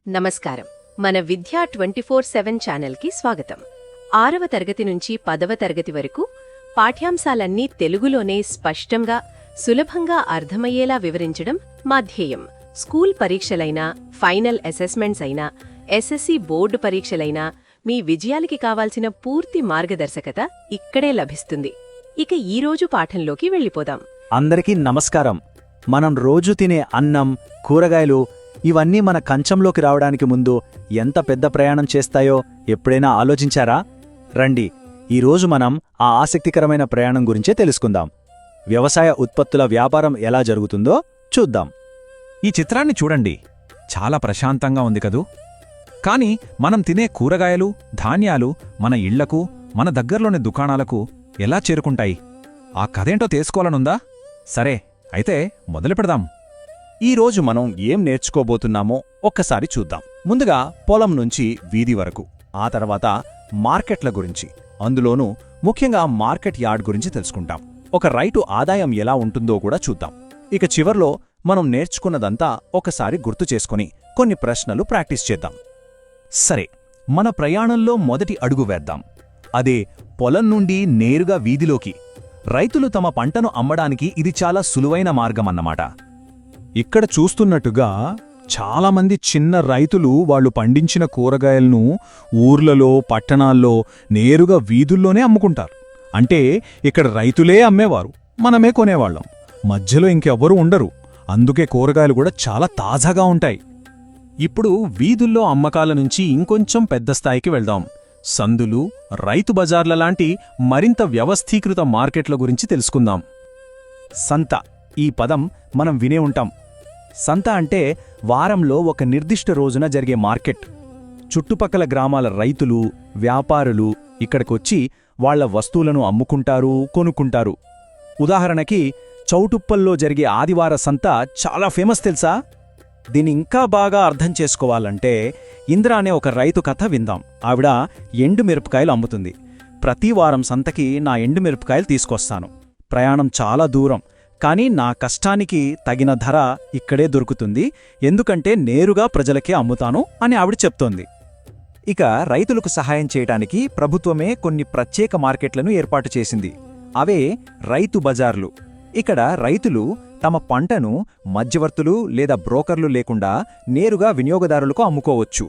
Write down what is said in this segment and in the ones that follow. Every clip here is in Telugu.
నమస్కారం. మన విద్యా 24/7 ఛానల్కి స్వాగతం. 6వ తరగతి నుంచి 10వ తరగతి వరకు పాఠ్యాంశాలన్నీ తెలుగులోనే స్పష్టంగా, సులభంగా అర్థమయ్యేలా వివరించడం మా ధ్యేయం. స్కూల్ పరీక్షలైనా, ఫైనల్ అసెస్మెంట్స్ అయినా, ఎస్ఎస్సి బోర్డు పరీక్షలైనా మీ విజయాలకి కావాల్సిన పూర్తి మార్గదర్శకత ఇక్కడే లభిస్తుంది. ఇక ఈరోజు పాఠంలోకి వెళ్ళిపోదాం. అందరికీ నమస్కారం. మనం రోజు తినే అన్నం, కూరగాయలు ఇవన్నీ మన కంచంలోకి రావడానికి ముందు ఎంత పెద్ద ప్రయాణం చేస్తాయో ఎప్పుడైనా ఆలోచించారా? రండి, ఈరోజు మనం ఆ ఆసక్తికరమైన ప్రయాణం గురించే తెలుసుకుందాం. వ్యవసాయ ఉత్పత్తుల వ్యాపారం ఎలా జరుగుతుందో చూద్దాం. ఈ చిత్రాన్ని చూడండి, చాలా ప్రశాంతంగా ఉంది కదూ. కాని మనం తినే కూరగాయలు, ధాన్యాలు మన ఇళ్లకు, మన దగ్గర్లోని దుకాణాలకు ఎలా చేరుకుంటాయి? ఆ కథేంటో తెలుసుకోవాలనుందా? సరే, అయితే మొదలు పెడదాం. ఈరోజు మనం ఏం నేర్చుకోబోతున్నామో ఒక్కసారి చూద్దాం. ముందుగా పొలం నుంచి వీధి వరకు, ఆ తర్వాత మార్కెట్ల గురించి, అందులోనూ ముఖ్యంగా మార్కెట్ యార్డ్ గురించి తెలుసుకుంటాం. ఒక రైతు ఆదాయం ఎలా ఉంటుందో కూడా చూద్దాం. ఇక చివర్లో మనం నేర్చుకున్నదంతా ఒకసారి గుర్తు చేసుకుని కొన్ని ప్రశ్నలు ప్రాక్టీస్ చేద్దాం. సరే, మన ప్రయాణంలో మొదటి అడుగు వేద్దాం. అదే పొలం నుండి నేరుగా వీధిలోకి. రైతులు తమ పంటను అమ్మడానికి ఇది చాలా సులువైన మార్గమన్నమాట. ఇక్కడ చూస్తున్నట్టుగా చాలామంది చిన్న రైతులు వాళ్ళు పండించిన కూరగాయలను ఊర్లలో, పట్టణాల్లో నేరుగా వీధుల్లోనే అమ్ముకుంటారు. అంటే ఇక్కడ రైతులే అమ్మేవారు, మనమే కొనేవాళ్ళం. మధ్యలో ఇంకెవ్వరూ ఉండరు. అందుకే కూరగాయలు కూడా చాలా తాజాగా ఉంటాయి. ఇప్పుడు వీధుల్లో అమ్మకాల నుంచి ఇంకొంచెం పెద్ద స్థాయికి వెళ్దాం. సందులు, రైతు బజార్ల లాంటి మరింత వ్యవస్థీకృత మార్కెట్ల గురించి తెలుసుకుందాం. సంత, ఈ పదం మనం వినే ఉంటాం. సంత అంటే వారంలో ఒక నిర్దిష్ట రోజున జరిగే మార్కెట్. చుట్టుపక్కల గ్రామాల రైతులు, వ్యాపారులు ఇక్కడికొచ్చి వాళ్ల వస్తువులను అమ్ముకుంటారు, కొనుక్కుంటారు. ఉదాహరణకి చౌటుప్పల్లో జరిగే ఆదివార సంత చాలా ఫేమస్ తెలుసా? దీన్ని ఇంకా బాగా అర్థం చేసుకోవాలంటే ఇంద్ర అనే ఒక రైతు కథ విందాం. ఆవిడ ఎండుమిరపకాయలు అమ్ముతుంది. ప్రతి వారం సంతకి నా ఎండుమిరపకాయలు తీసుకొస్తాను. ప్రయాణం చాలా దూరం, కానీ నా కష్టానికి తగిన ధర ఇక్కడే దొరుకుతుంది, ఎందుకంటే నేరుగా ప్రజలకే అమ్ముతాను అని ఆవిడ చెప్తోంది. ఇక రైతులకు సహాయం చేయడానికి ప్రభుత్వమే కొన్ని ప్రత్యేక మార్కెట్లను ఏర్పాటు చేసింది. అవే రైతు బజార్లు. ఇక్కడ రైతులు తమ పంటను మధ్యవర్తులు లేదా బ్రోకర్లు లేకుండా నేరుగా వినియోగదారులకు అమ్ముకోవచ్చు.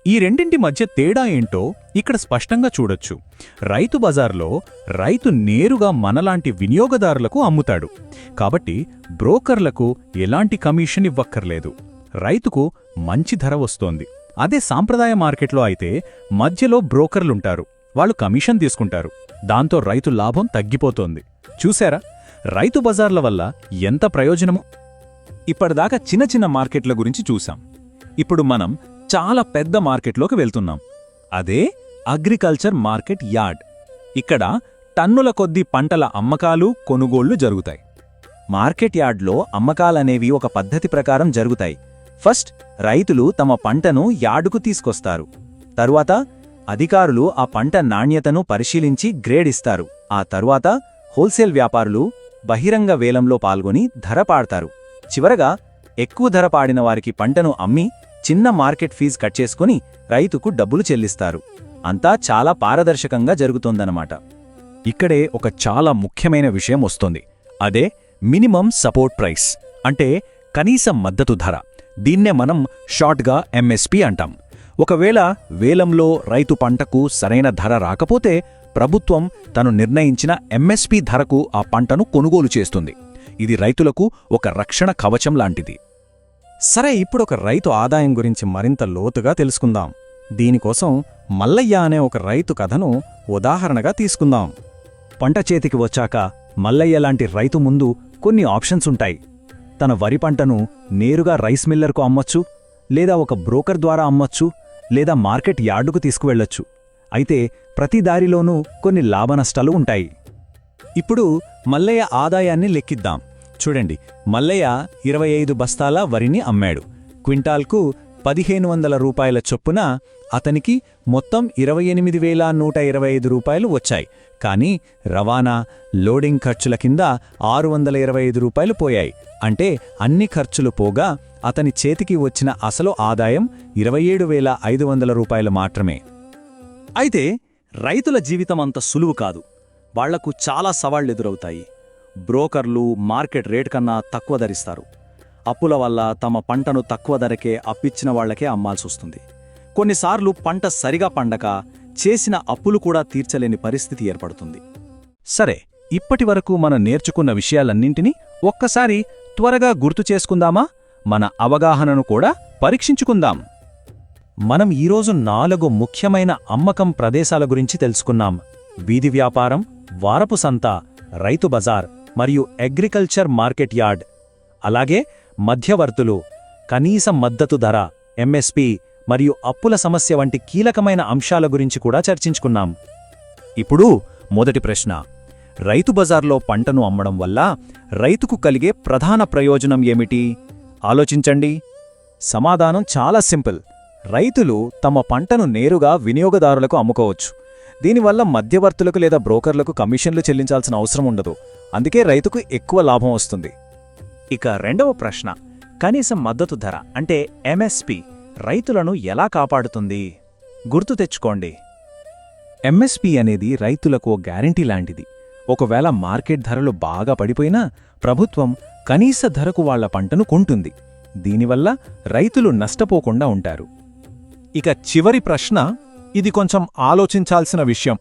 ఈ రెండింటి మధ్య తేడా ఏంటో ఇక్కడ స్పష్టంగా చూడొచ్చు. రైతు బజార్లో రైతు నేరుగా మనలాంటి వినియోగదారులకు అమ్ముతాడు, కాబట్టి బ్రోకర్లకు ఎలాంటి కమిషన్ ఇవ్వక్కర్లేదు. రైతుకు మంచి ధర వస్తోంది. అదే సాంప్రదాయ మార్కెట్లో అయితే మధ్యలో బ్రోకర్లుంటారు, వాళ్ళు కమిషన్ తీసుకుంటారు. దాంతో రైతు లాభం తగ్గిపోతోంది. చూశారా, రైతు బజార్ల వల్ల ఎంత ప్రయోజనమో. ఇప్పటిదాకా చిన్న చిన్న మార్కెట్ల గురించి చూశాం. ఇప్పుడు మనం చాలా పెద్ద మార్కెట్లోకి వెళ్తున్నాం. అదే అగ్రికల్చర్ మార్కెట్ యార్డ్. ఇక్కడ టన్నుల కొద్దీ పంటల అమ్మకాలు, కొనుగోళ్లు జరుగుతాయి. మార్కెట్ యార్డ్లో అమ్మకాలనేవి ఒక పద్ధతి ప్రకారం జరుగుతాయి. ఫస్ట్ రైతులు తమ పంటను యార్డుకు తీసుకొస్తారు. తరువాత అధికారులు ఆ పంట నాణ్యతను పరిశీలించి గ్రేడ్ ఇస్తారు. ఆ తరువాత హోల్సేల్ వ్యాపారులు బహిరంగ వేలంలో పాల్గొని ధర పాడతారు. చివరగా ఎక్కువ ధర పాడిన వారికి పంటను అమ్మి చిన్న మార్కెట్ ఫీజు కట్ చేసుకుని రైతుకు డబ్బులు చెల్లిస్తారు. అంతా చాలా పారదర్శకంగా జరుగుతోందన్నమాట. ఇక్కడే ఒక చాలా ముఖ్యమైన విషయం వస్తోంది. అదే మినిమం సపోర్ట్ ప్రైస్, అంటే కనీస మద్దతు ధర. దీన్నే మనం షార్ట్గా ఎంఎస్పి అంటాం. ఒకవేళ వేలంలో రైతు పంటకు సరైన ధర రాకపోతే ప్రభుత్వం తను నిర్ణయించిన ఎంఎస్పి ధరకు ఆ పంటను కొనుగోలు చేస్తుంది. ఇది రైతులకు ఒక రక్షణ కవచం లాంటిది. సరే, ఇప్పుడు ఒక రైతు ఆదాయం గురించి మరింత లోతుగా తెలుసుకుందాం. దీనికోసం మల్లయ్య అనే ఒక రైతు కథను ఉదాహరణగా తీసుకుందాం. పంట చేతికి వచ్చాక మల్లయ్య లాంటి రైతు ముందు కొన్ని ఆప్షన్స్ ఉంటాయి. తన వరి పంటను నేరుగా రైస్ మిల్లర్కు అమ్మొచ్చు, లేదా ఒక బ్రోకర్ ద్వారా అమ్మొచ్చు, లేదా మార్కెట్ యార్డుకు తీసుకువెళ్లొచ్చు. అయితే ప్రతి దారిలోనూ కొన్ని లాభనష్టాలు ఉంటాయి. ఇప్పుడు మల్లయ్య ఆదాయాన్ని లెక్కిద్దాం. చూడండి, మల్లయ్య 25 బస్తాల వరిని అమ్మాడు. క్వింటాల్కు 1500 రూపాయల చొప్పున అతనికి మొత్తం 28,125 రూపాయలు వచ్చాయి. కానీ రవాణా, లోడింగ్ ఖర్చుల కింద 625 రూపాయలు పోయాయి. అంటే అన్ని ఖర్చులు పోగా అతని చేతికి వచ్చిన అసలు ఆదాయం 27,500 రూపాయలు మాత్రమే. అయితే రైతుల జీవితం అంత సులువు కాదు. వాళ్లకు చాలా సవాళ్లెదురవుతాయి. బ్రోకర్లు మార్కెట్ రేట్ కన్నా తక్కువ ధరిస్తారు. అప్పుల వల్ల తమ పంటను తక్కువ ధరకే అప్పిచ్చిన వాళ్లకే అమ్మాల్సొస్తుంది. కొన్నిసార్లు పంట సరిగా పండక చేసిన అప్పులు కూడా తీర్చలేని పరిస్థితి ఏర్పడుతుంది. సరే, ఇప్పటివరకు మనం నేర్చుకున్న విషయాలన్నింటినీ ఒక్కసారి త్వరగా గుర్తు చేసుకుందామా? మన అవగాహనను కూడా పరీక్షించుకుందాం. మనం ఈరోజు 4 ముఖ్యమైన అమ్మకం ప్రదేశాల గురించి తెలుసుకున్నాం. వీధి వ్యాపారం, వారపు సంత, రైతు బజార్ మరియు అగ్రికల్చర్ మార్కెట్ యార్డ్. అలాగే మధ్యవర్తులు, కనీస మద్దతు ధర ఎంఎస్పి మరియు అప్పుల సమస్య వంటి కీలకమైన అంశాల గురించి కూడా చర్చించుకున్నాం. ఇప్పుడు మొదటి ప్రశ్న: రైతు బజార్లో పంటను అమ్మడం వల్ల రైతుకు కలిగే ప్రధాన ప్రయోజనం ఏమిటి? ఆలోచించండి. సమాధానం చాలా సింపుల్. రైతులు తమ పంటను నేరుగా వినియోగదారులకు అమ్ముకోవచ్చు. దీనివల్ల మధ్యవర్తులకు లేదా బ్రోకర్లకు కమిషన్లు చెల్లించాల్సిన అవసరం ఉండదు. అందుకే రైతుకు ఎక్కువ లాభం వస్తుంది. ఇక రెండవ ప్రశ్న: కనీస మద్దతు ధర అంటే ఎంఎస్పి రైతులను ఎలా కాపాడుతుంది? గుర్తు తెచ్చుకోండి. ఎంఎస్పి అనేది రైతులకు ఓ గ్యారెంటీ లాంటిది. ఒకవేళ మార్కెట్ ధరలు బాగా పడిపోయినా ప్రభుత్వం కనీస ధరకు వాళ్ల పంటను కొంటుంది. దీనివల్ల రైతులు నష్టపోకుండా ఉంటారు. ఇక చివరి ప్రశ్న, ఇది కొంచెం ఆలోచించాల్సిన విషయం.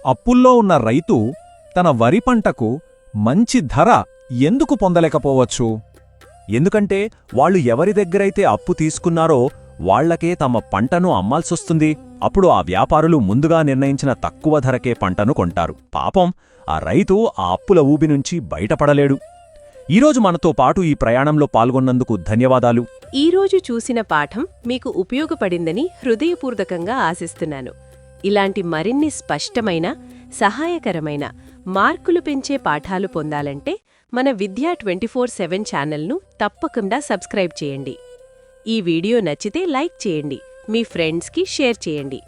అప్పుల్లో ఉన్న రైతు తన వరి పంటకు మంచి ధర ఎందుకు పొందలేకపోవచ్చు? ఎందుకంటే వాళ్ళు ఎవరి దగ్గరైతే అప్పు తీసుకున్నారో వాళ్లకే తమ పంటను అమ్మాల్సొస్తుంది. అప్పుడు ఆ వ్యాపారులు ముందుగా నిర్ణయించిన తక్కువ ధరకే పంటను కొంటారు. పాపం, ఆ రైతు ఆ అప్పుల ఊబి నుంచి బయటపడలేడు. ఈరోజు మనతో పాటు ఈ ప్రయాణంలో పాల్గొన్నందుకు ధన్యవాదాలు. ఈరోజు చూసిన పాఠం మీకు ఉపయోగపడిందని హృదయపూర్వకంగా ఆశిస్తున్నాను. ఇలాంటి మరిన్ని స్పష్టమైన, సహాయకరమైన, మార్కులు పెంచే పాఠాలు పొందాలంటే మన విద్యా 24/7 ఛానల్ను తప్పకుండా సబ్స్క్రైబ్ చేయండి. ఈ వీడియో నచ్చితే లైక్ చేయండి, మీ ఫ్రెండ్స్కి షేర్ చేయండి.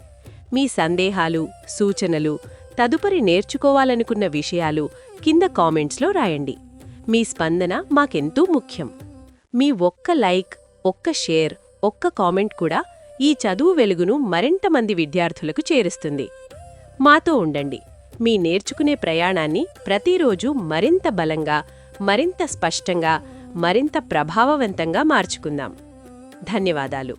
మీ సందేహాలు, సూచనలు, తదుపరి నేర్చుకోవాలనుకున్న విషయాలు కింద కామెంట్స్లో రాయండి. మీ స్పందన మాకెంతో ముఖ్యం. మీ ఒక్క లైక్, ఒక్క షేర్, ఒక్క కామెంట్ కూడా ఈ చదువు వెలుగును మరింత మంది విద్యార్థులకు చేరుస్తుంది. మాతో ఉండండి. మీ నేర్చుకునే ప్రయాణాన్ని ప్రతిరోజు మరింత బలంగా, మరింత స్పష్టంగా, మరింత ప్రభావవంతంగా మార్చుకుందాం. ధన్యవాదాలు.